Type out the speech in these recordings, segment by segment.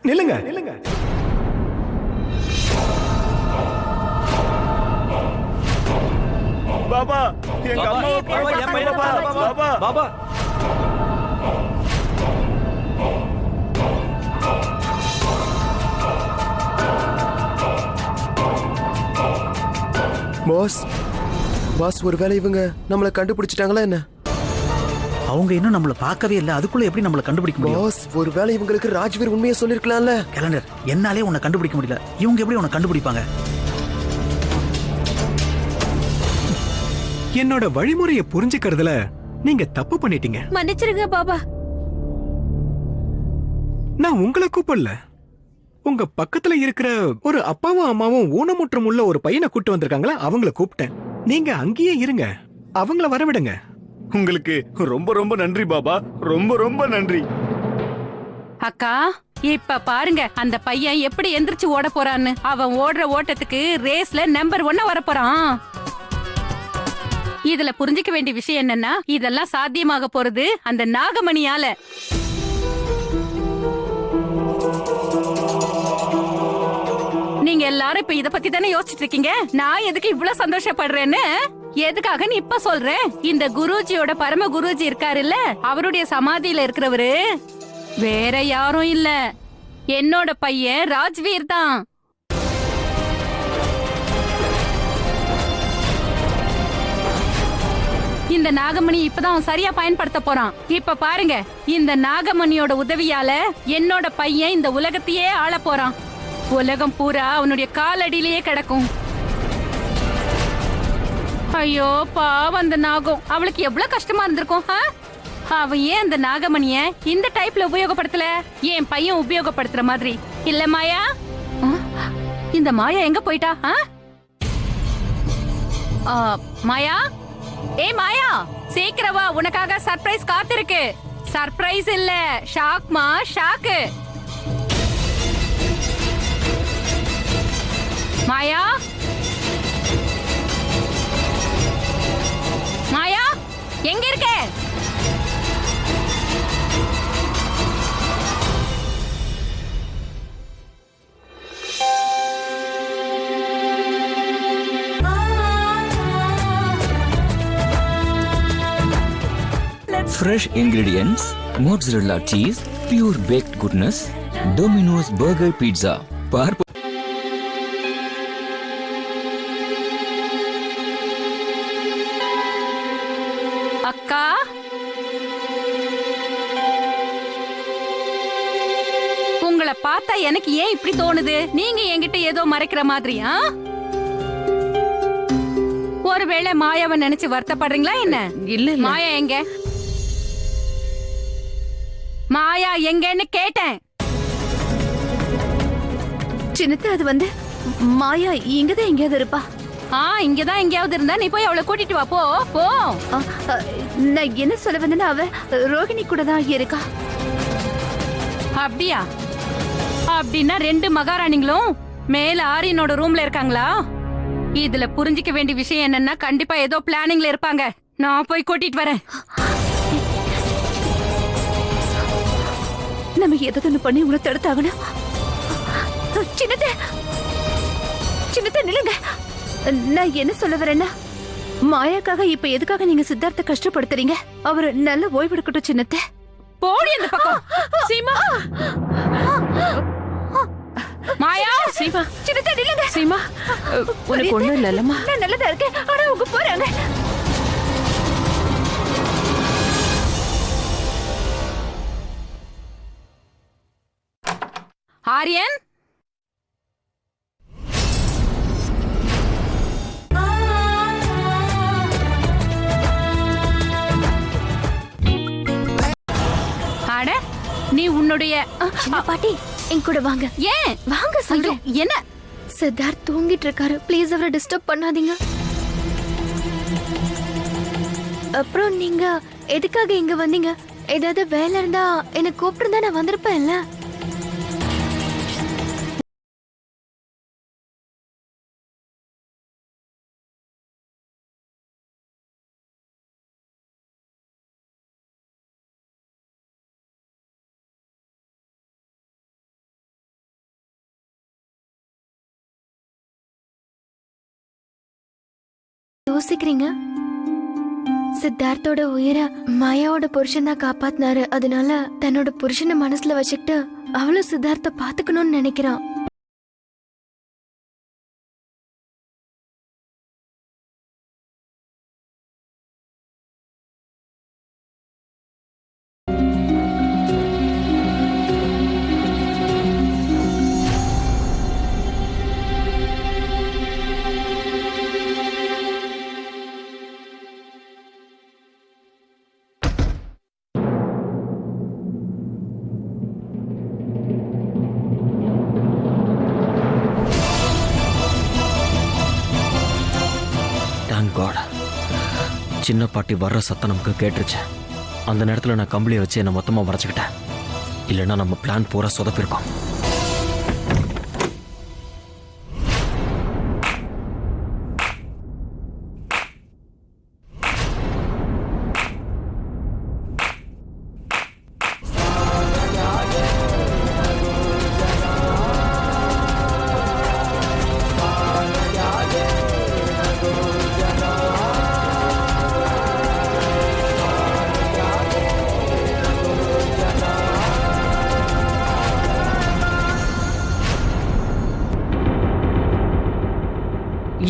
நில்லுங்க நில்லுங்க. பாபா எங்க அம்மாவை பாபா பாபா பாபா பாஸ் பாஸ் ஒருவேளை இவங்க நம்மளை கண்டுபிடிச்சிட்டாங்களா என்ன? அவங்க இன்னும் நம்மள பார்க்கவே இல்ல, அதுக்குள்ள எப்படி நம்மள கண்டுபிடிக்க முடியும்? பாஸ் ஒருவேளை இவங்களுக்கு ராஜ்வீர் உண்மையை சொல்லிருக்கலாம்ல. கேலண்டர், என்னாலே உன்னை கண்டுபிடிக்க முடியல, இவங்க எப்படி உன்னை கண்டுபிடிப்பாங்க? என்னோட வழிமுறையை புரிஞ்சுக்கிறதுல நீங்க தப்பு பண்ணிட்டீங்க. மன்னிச்சிருங்க பாபா. நான் உங்களை கூப்பிடல, உங்க பக்கத்துல இருக்கிற ஒரு அப்பாவும் அம்மாவும் ஊனமுற்றம் உள்ள ஒரு பையனை கூட்டு வந்திருக்காங்களா, அவங்கள கூப்பிட்டேன். நீங்க அங்கேயே இருங்க, அவங்கள வரவிடுங்க. உங்களுக்கு ரொம்ப ரொம்ப நன்றி பாபா, ரொம்ப ரொம்ப நன்றி. அக்கா, இப்ப பாருங்க அந்த பையன் எப்படி எந்திரிச்சு ஓட போறான்னு. அவன் ஓடுற ஓட்டத்துக்கு ரேஸ்ல நம்பர் 1 வர போறான். இதுல புரிஞ்சுக்க வேண்டிய விஷயம் என்னன்னா, இதெல்லாம் சாத்தியமாக போறது அந்த நாகமணியால. நீங்க எல்லாரும் இப்ப இத பத்தி தானே யோசிச்சுட்டு இருக்கீங்க. நான் எதுக்கு இவ்வளவு சந்தோஷப்படுறேன்னு எதுக்காக இப்ப சொல்றேன். இந்த குருஜியோட பரம குருஜி இருக்காருல்ல, அவருடைய சமாதியில இருக்கிறவரு வேற யாரும் இல்ல, என்னோட பையன் ராஜ்வீர் தான். இந்த நாகமணி இப்பதான் அவன் சரியா பயன்படுத்த போறான். இப்ப பாருங்க, இந்த நாகமணியோட உதவியால என்னோட பையன் இந்த உலகத்தையே ஆள போறான். உலகம் பூரா அவனுடைய காலடியிலேயே கிடக்கும். ஐயோ பாவம் அந்த நாகம், அவளுக்கு எவ்வளவு கஷ்டமா இருந்திருக்கும். அவன் ஏன் அந்த நாகமணிய இந்த டைப்ல உபயோகப்படுத்தல, என் பையன் உபயோகப்படுத்துற மாதிரி இல்ல? மாயா, இந்த மாயா எங்க போயிட்டா? மாயா, ஏ மாயா, சீக்கிரம் வா, உனக்காக சர்ப்ரைஸ் காத்திருக்கு. சர்ப்ரைஸ் இல்ல, ஷாக்மா, ஷாக்கு. மாயா, மாயா, எங்க இருக்க? Fresh ingredients, mozzarella cheese, pure baked goodness, Domino's Burger Pizza. அக்கா, உங்களை பார்த்தா எனக்கு ஏன் இப்படி தோணுது? நீங்க என்கிட்ட ஏதோ மறைக்கிற மாதிரியா? ஒருவேளை மாயாவை நினைச்சு வருத்தப்படுறீங்களா என்ன? இல்ல மாயா எங்க? மாயா எங்கன்னு கேட்டேன். சின்னத்தை, அது வந்து மாயா இங்கதான் எங்கேயாவது இருப்பா. இங்கதான் எங்கேயாவது இருந்தா நீ போய் அவளை கூட்டிட்டு வா. போ போ. நான் என்ன சொல்ல வந்தேன்னா, அவ ரோகிணி கூட தான் இருக்கா. அப்படியா? அப்படின்னா 2 மகாராணிங்களும் மேல ஆரியனோட ரூம்ல இருக்காங்களா? இதுல புரிஞ்சிக்க வேண்டிய விஷயம் என்னன்னா, கண்டிப்பா ஏதோ பிளானிங்ல இருப்பாங்க. நான் போய் கூட்டிட்டு வரேன். நம்ம எதொன்னு பண்ணி உங்களை தடுத்தாகணும். சின்னத்தை, சின்னத்தை நில்லுங்க. நான் என்ன சொல்ல வரேன்னா, மாயாக்காக இப்ப எதுக்காக நீங்க சித்தார்த்த கஷ்டப்படுத்துறீங்க? அவரு நல்ல ஓய்வெடுக்கட்டும். சின்னத்தை, போடி அந்த பக்கம். சீமா, மாயா, சீமா, சின்னத்தை நில்லுங்க. சீமா, உனக்கு ஒண்ணும் இல்லல்லம்மா? நான் நல்லதா இருக்கேன், ஆனா அவங்க போறாங்க. ஆரியன், அட, நீ உன்னுடைய பாட்டி என் கூட வாங்க. ஏன் வாங்க சொல்றேன். என்ன? சித்தார்த் தூங்கிட்டு இருக்காரு, ப்ளீஸ் அவரை டிஸ்டர்ப் பண்ணாதீங்க. அப்புறம் நீங்க எதுக்காக இங்க வந்தீங்க? ஏதாவது வேலை இருந்தா என்ன கூப்பிட்டு நான் வந்திருப்பேன்ல. யோசிக்கிறீங்க? சித்தார்த்தோட உயிரை மாயாவோட புருஷன் தான் காப்பாத்தினாரு. அதனால தன்னோட புருஷனை மனசுல வச்சுக்கிட்டு அவளும் சித்தார்த்த பாத்துக்கணும்னு நினைக்கிறான். Thank God. சின்ன பாட்டி வர்ற சத்தம் நமக்கு கேட்டுருச்சு. அந்த நேரத்தில் நான் கம்பளியை வச்சு என்னை மொத்தமாக மறைச்சிக்கிட்டேன். இல்லைன்னா நம்ம பிளான் பூரா சொதப்பிருக்கோம்.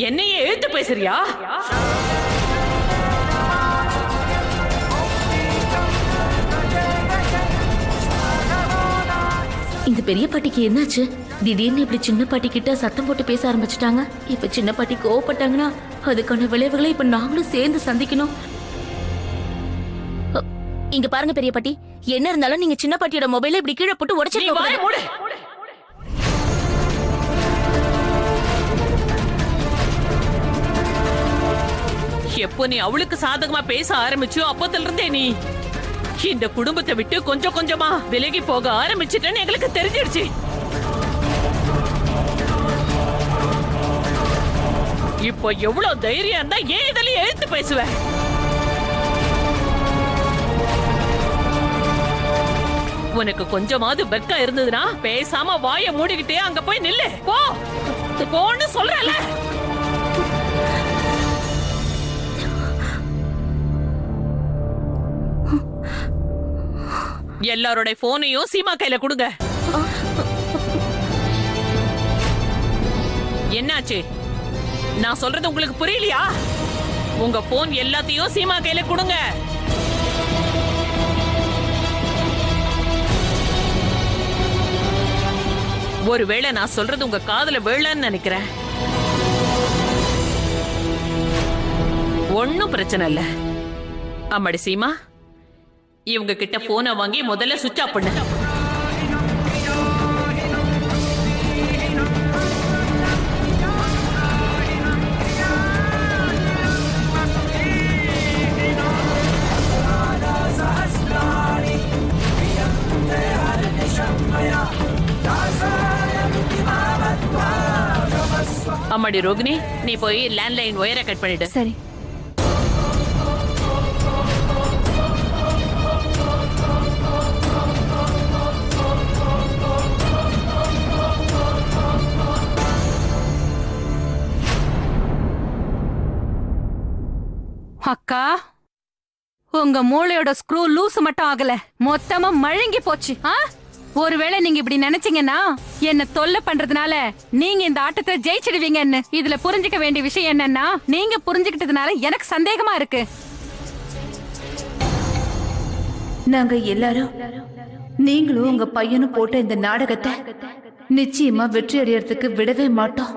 என்னையே எழுத்து பேசுறியா? இந்த பெரிய பாட்டிக்கு என்னாச்சு? திடீர்னு இப்படி சின்ன பாட்டி கிட்ட சத்தம் போட்டு பேச ஆரம்பிச்சுட்டாங்க. இப்ப சின்ன பாட்டி கோவப்பட்டாங்கன்னா அதுக்கான விளைவுகளை இப்ப நாங்களும் சேர்ந்து சந்திக்கணும். இங்க பாருங்க பெரிய பாட்டி, என்ன இருந்தாலும் நீங்க சின்ன பாட்டியோட மொபைலை இப்படி கீழே போட்டு உடைச்சிருக்க. எப்போ நீ அவளுக்கு சாதகமா பேச ஆரம்பிச்சோ அப்பத்துல இருந்தே நீ இந்த குடும்பத்தை விட்டு கொஞ்சம் கொஞ்சமா விலகி போக ஆரம்பிச்சிட்டேன்னு எங்களுக்கு தெரிஞ்சிடுச்சு. இப்போ எவ்வளவு தைரியம் இருந்தா ஏன் இதுலயும் எழுத்து பேசுவேன்? உனக்கு கொஞ்சமாவது வெக்கம் இருந்ததுன்னா பேசாம வாயை மூடிக்கிட்டே அங்க போய் நில்லு. போ போன்னு சொல்றல. எல்லாரோட போனையும் சீமா கையில கொடுங்க. என்னாச்சு? நான் சொல்றது உங்களுக்கு புரியலையா? உங்க போன் எல்லாத்தையும் சீமா கையில கொடுங்க. ஒருவேளை நான் சொல்றது உங்க காதுல விழலன்னு நினைக்கிறேன். ஒன்னும் பிரச்சனை இல்ல. அம்மாடி சீமா, இவங்க கிட்ட போனை வாங்கி முதல்ல சுவிட்ச் ஆஃப் பண்ணு. அம்மாடி ரோகிணி, நீ போய் லேண்ட்லைன் ஒயரை கட் பண்ணிடு. சரி. அக்கா, உங்க மூளையோட ஸ்க்ரூ லூஸ் மட்டும் ஆகல, மொத்தமா மழுங்கி போச்சு. ஒருவேளை நீங்க இப்படி நினைச்சீங்கன்னா என்ன தொல்லை பண்றதுனால நீங்க இந்த ஆட்டத்தை ஜெயிச்சிடுவீங்கன்னு இதுல புரிஞ்சுக்க வேண்டிய விஷயம் என்னன்னா, நீங்க புரிஞ்சுக்கிட்டதுனால எனக்கு சந்தேகமா இருக்கு. நாங்க எல்லாரும் நீங்களும் உங்க பையனும் போட்ட இந்த நாடகத்தை நிச்சயமா வெற்றி அடையறதுக்கு விடவே மாட்டோம்.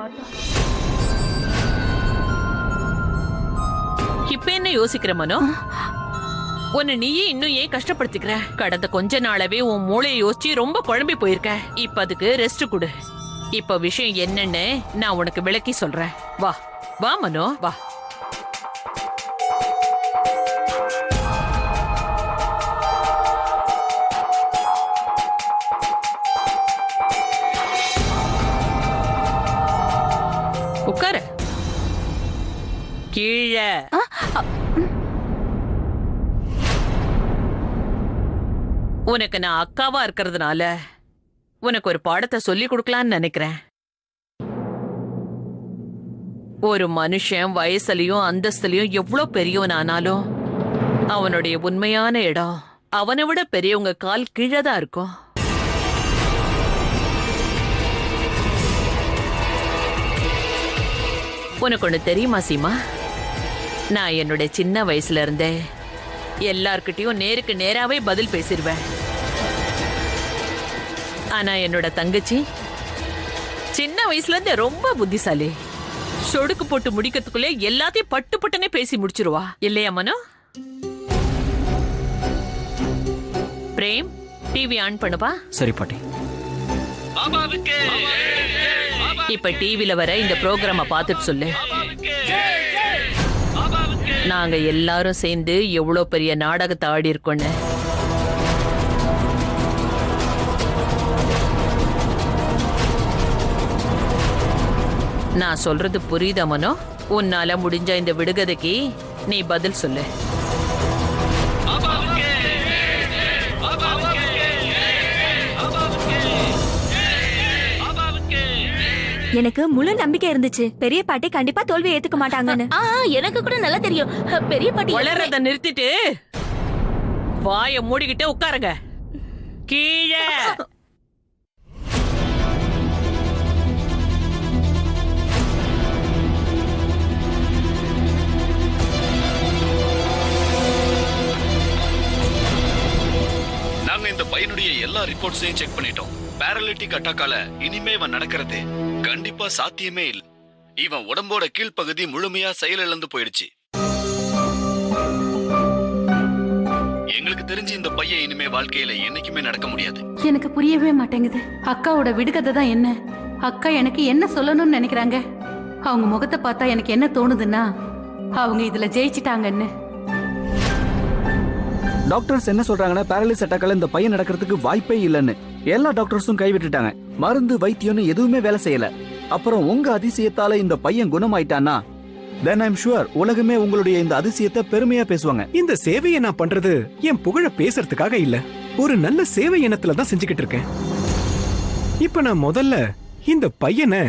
இப்ப என்ன யோசிக்கிற மனோ? உன்னை நீயே இன்னும் ஏன் கஷ்டப்படுத்திக்கிற? கடந்த கொஞ்ச நாளாவே உன் மூளையை யோசிச்சு ரொம்ப குழம்பி போயிருக்க. இப்ப அதுக்கு ரெஸ்ட் கொடு. இப்ப விஷயம் என்னன்னு நான் உனக்கு விளக்கி சொல்றேன். வா வா மனோ, வா. உட்காரு. கீழே. உனக்கு நான் அக்காவா இருக்கிறதுனால உனக்கு ஒரு பாடத்தை சொல்லி கொடுக்கலான்னு நினைக்கிறேன். ஒரு மனுஷன் வயசுலயும் அந்தஸ்துலயும் எவ்வளவு பெரியவனானாலும் அவனுடைய உண்மையான இடம் அவனை விட பெரியவங்க கால் கீழே தான் இருக்கும். உனக்கு ஒண்ணு தெரியுமா சீமா, நான் என்னுடைய சின்ன வயசுல இருந்தே எல்லார்கிட்டயும் நேருக்கு நேராவே பதில் பேசிடுவேன். ஆனா என்னோட தங்கச்சி சின்ன வயசுல இருந்தே ரொம்ப புத்திசாலி. சொடுக்கு போட்டு முடிக்கிறதுக்குள்ளே எல்லாத்தையும் பட்டு பட்டுனே பேசி முடிச்சிருவா, இல்லையா மனோ? பிரேம், டிவி ஆன் பண்ணுப்பா. சரி பாட்டி. இப்ப டிவில வர இந்த ப்ரோக்ராம பார்த்துட்டு சொல்லு. நாங்க எல்லாரும் சேர்ந்து எவ்வளவு பெரிய நாடகத்தை ஆடி இருக்கோன்னு. நான் சொல்றது புரியுதா மனோ? உன்னால முடிஞ்ச இந்த விடுகதைக்கு நீ பதில் சொல்லு. எனக்கு முழு நம்பிக்கை இருந்துச்சு பெரிய பாட்டி கண்டிப்பா தோல்வியை ஏத்துக்க மாட்டாங்கன்னு. எனக்கு கூட நல்லா தெரியும் பெரிய பாட்டி. வளர்றத நிறுத்திட்டு வாயை மூடிக்கிட்டே உட்காருங்க. கீழே நாங்க இந்த பையனுடைய எல்லா ரிப்போர்ட்ஸையும் செக் பண்ணிட்டோம். பேரலிட்டிக் அட்டாக்கால இனிமே இவன் நடக்கிறது கண்டிப்பா சாத்தியமே இல்லை. இவன் உடம்போட கீழ்ப்பகுதி முழுமையா செயலிழந்து போயிடுச்சு. எங்களுக்கு தெரிஞ்சு இந்த பையன் இனிமே வாழ்க்கையில என்னைக்குமே நடக்க முடியாது. எனக்கு புரியவே மாட்டேங்குது. அக்காவோட விடுகதை தான் என்ன? அக்கா எனக்கு என்ன சொல்லணும்னு நினைக்கிறாங்க? அவங்க முகத்தை பார்த்தா எனக்கு என்ன தோணுதுன்னா அவங்க இதுல ஜெயிச்சிட்டாங்கன்னு. டாக்டர்ஸ் என்ன சொல்றாங்கன்னா பேரலிஸ் அட்டாக்கால இந்த பையன் நடக்கிறதுக்கு வாய்ப்பே இல்லைன்னு. எல்லா டாக்டர்ஸும் கைவிட்டுட்டாங்க. மருந்து வைத்தியம்னு எதுவுமே வேலை செய்யல. அப்புறம் உங்க அதிசயத்தால இந்த பையன் குணமாயிட்டானா தென் ஐம் ஷுவர் உலகமே உங்களுடைய இந்த அதிசயத்தை பெருமையா பேசுவாங்க. இந்த சேவையை நான் பண்றது என் புகழ பேசுறதுக்காக இல்ல, ஒரு நல்ல சேவை எண்ணத்துல தான் செஞ்சுக்கிட்டு இருக்கேன். இப்ப நான் முதல்ல இந்த பையனை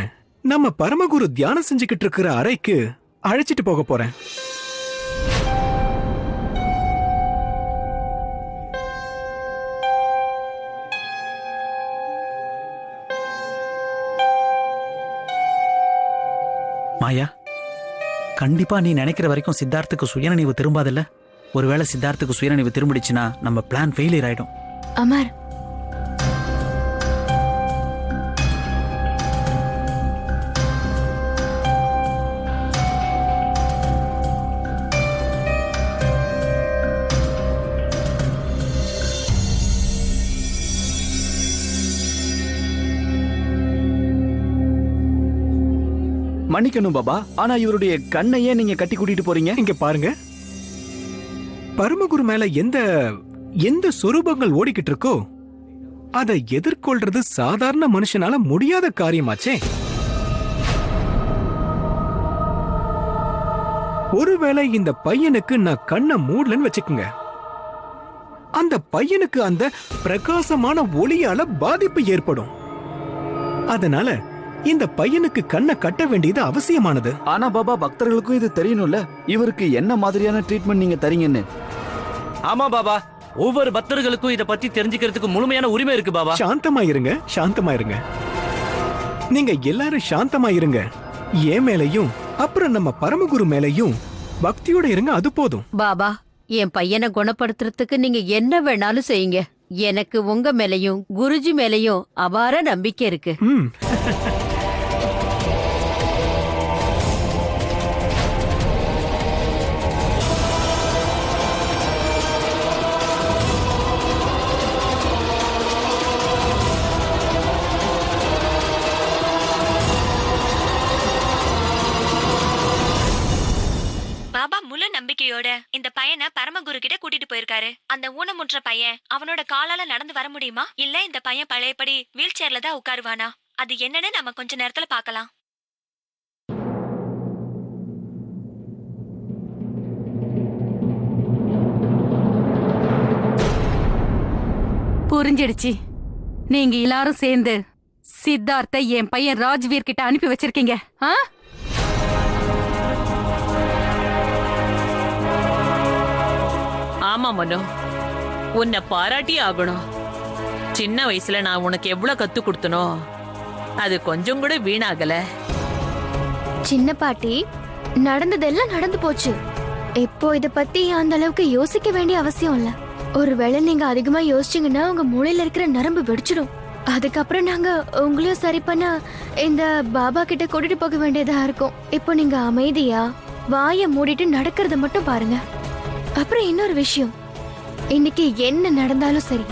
நம்ம பரமகுரு தியானம் செஞ்சுக்கிட்டு இருக்கிற அறைக்கு அழைச்சிட்டு போக போறேன். மாயா, கண்டிப்பா நீ நினைக்கிற வரைக்கும் சித்தார்த்துக்கு சுயநினைவு திரும்பாதில்ல. ஒருவேளை சித்தார்த்துக்கு சுயநினைவு திரும்பிடுச்சுன்னா நம்ம பிளான் ஃபெயிலியர் ஆயிடும். அமர், மன்னிக்கணும் பாபா, ஆனா இவருடைய கண்ணையே நீங்க கட்டி கூட்டிட்டு போறீங்க. இங்க பாருங்க, பரமகுரு மேல எந்த சொரூபங்கள் ஓடிக்கிட்டு இருக்கோ அதை எதிர்கொள்றது சாதாரண மனுஷனால முடியாத காரியமாச்சே. ஒருவேளை இந்த பையனுக்கு நான் கண்ணை மூடலன்னு வச்சுக்குங்க, அந்த பையனுக்கு அந்த பிரகாசமான ஒளியால பாதிப்பு ஏற்படும். அதனால இந்த பையனுக்கு கண்ணை கட்ட வேண்டியது அவசியமானது. ஆனா பாபா, பக்தர்களுக்கும் இது தெரியணும்ல, இவருக்கு என்ன மாதிரியான ட்ரீட்மெண்ட் நீங்க தரீங்கன்னு. ஆமா பாபா, ஒவ்வொரு பக்தர்களுக்கும் இத பத்தி தெரிஞ்சுக்கிறதுக்கு முழுமையான உரிமை இருக்கு பாபா. சாந்தமா இருங்க, சாந்தமா இருங்க. நீங்க எல்லாரும் சாந்தமா இருங்க. என் மேலையும் அப்புறம் நம்ம பரமகுரு மேலையும் பக்தியோட இருங்க, அது போதும். பாபா, என் பையனை குணப்படுத்துறதுக்கு நீங்க என்ன வேணாலும் செய்யுங்க. எனக்கு உங்க மேலையும் குருஜி மேலையும் அபார நம்பிக்கை இருக்கு. பாபா முழு நம்பிக்கையோட இந்த பையனை பரமகுரு கிட்ட கூட்டிட்டு போயிருக்காரு. அந்த ஊனமுற்ற பையன் அவனோட காலால நடந்து வர முடியுமா, இல்ல இந்த பையன் பழையபடி வீல் சேர்ல தான் உட்காருவானா, அது என்னன்னு நம்ம கொஞ்ச நேரத்துல பார்க்கலாம். புரிஞ்சிடுச்சு. நீங்க எல்லாரும் சேர்ந்து சித்தார்த்த என் பையன் ராஜ்வீர் கிட்ட அனுப்பி வச்சிருக்கீங்க. ஆமா மனோ, உன்னை பாராட்டி ஆகணும். சின்ன வயசுல நான் உனக்கு எவ்வளவு கத்து கொடுத்தனோ அது கொஞ்சம் கூட வீணாகல. சின்ன பாட்டி, நடந்ததெல்லாம் நடந்து போச்சு. இப்போ இத பத்தி அந்த அளவுக்கு யோசிக்க வேண்டிய அவசியம் இல்ல. ஒருவேளை நீங்க அதிகமா யோசிச்சீங்கன்னா உங்க மூளையில இருக்கிற நரம்பு வெடிச்சிடும். அதுக்கப்புறம் நாங்க உங்களையும் சரி பண்ண இந்த பாபா கிட்ட கூட்டிட்டு போக வேண்டியதா இருக்கும். இப்போ நீங்க அமைதியா வாயை மூடிட்டு நடக்கிறத மட்டும் பாருங்க. அப்புறம் இன்னொரு விஷயம், இன்னைக்கு என்ன நடந்தாலும் சரி,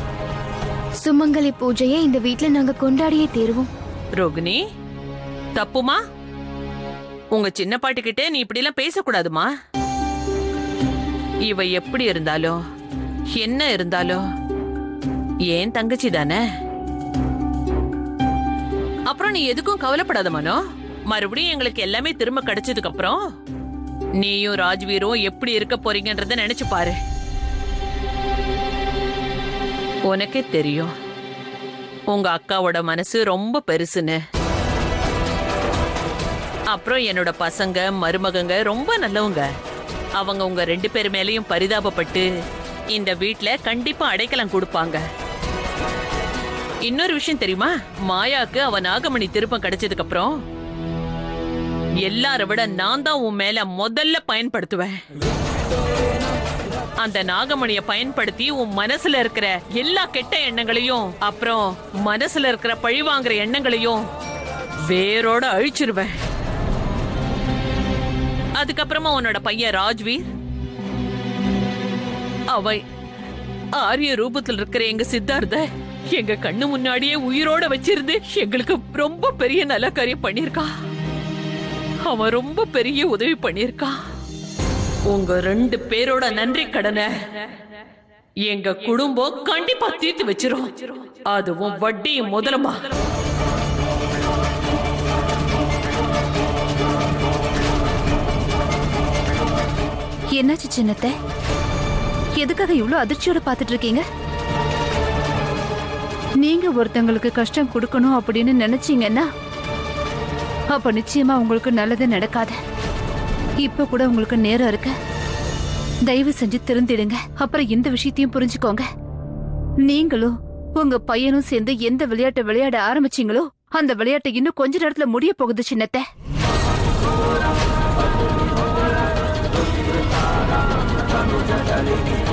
சுமங்கலி பூஜையை இந்த வீட்ல நாங்க கொண்டாடியே தீருவோம். ரோகிணி, தப்புமா? உங்க சின்ன பாட்டி கிட்ட நீ இப்படி எல்லாம் பேசக்கூடாதுமா. இவ எப்படி இருந்தாலும் என்ன இருந்தாலும் ஏன் தங்கச்சி தானே. அப்புறம் நீ எதுக்கும் கவலைப்படாத மனோ. மறுபடியும் எங்களுக்கு எல்லாமே திரும்ப கிடைச்சதுக்கு அப்புறம் நீயும் ராஜ்வீரும் எப்படி இருக்க போறீங்கன்றத நினைச்சு பாரு. உனக்கே தெரியும் உங்க அக்காவோட மனசு ரொம்ப பெருசுன்னு. அப்புறம் என்னோட பசங்க மருமகங்க ரொம்ப நல்லவங்க. அவங்க உங்க 2 பேர் மேலயும் பரிதாபப்பட்டு இந்த வீட்ல கண்டிப்பா அடைக்கலம் கொடுப்பாங்க. இன்னொரு விஷயம் தெரியுமா, மாயாக்கு அவன் நாகமணி திருப்பம் கிடைச்சதுக்கு அப்புறம் எல்லார விட நான் தான் உன் மேல முதல்ல பயன்படுத்துவேன். அந்த நாகமணியை பயன்படுத்தி உன் மனசுல இருக்கிற எல்லா கெட்ட எண்ணங்களையும் அப்புறம் மனசுல இருக்கிற பழிவாங்குற எண்ணங்களையும் வேரோட அழிச்சிருவேன். அதுக்கப்புறமா உன்னோட பையன் ராஜ்வீர், அவன் ஆரிய ரூபத்தில் இருக்கிற எங்க சித்தார்த்த எங்க கண்ணு முன்னாடியே உயிரோட வச்சிருந்து எங்களுக்கு ரொம்ப பெரிய நல்ல காரியம் பண்ணிருக்கான். அவன் ரொம்ப பெரிய உதவி பண்ணிருக்கான். உங்க 2 பேரோட நன்றி கடனை எங்க குடும்பம் கண்டிப்பா தீர்த்து வச்சிரும். அதுவும் வட்டியும் முதலமா. என்னாச்சு சின்னத்தை? எதுக்காக இவ்வளவு அதிர்ச்சியோட பாத்துட்டு இருக்கீங்க? நீங்க ஒருத்தங்களுக்கு கஷ்டம் கொடுக்கணும் அப்படின்னு நினைச்சீங்கன்னா அப்ப நிச்சயமா உங்களுக்கு நல்லது நடக்காது. இப்ப கூட உங்களுக்கு நேரம் இருக்கு. தயவு செஞ்சு திருந்திடுங்க. அப்புறம் இந்த விஷயத்தையும் புரிஞ்சுக்கோங்க. நீங்களும் உங்க பையனும் சேர்ந்து எந்த விளையாட்டை விளையாட ஆரம்பிச்சீங்களோ அந்த விளையாட்டை இன்னும் கொஞ்ச நேரத்துல முடிய போகுது சின்னத்தை. Thank you.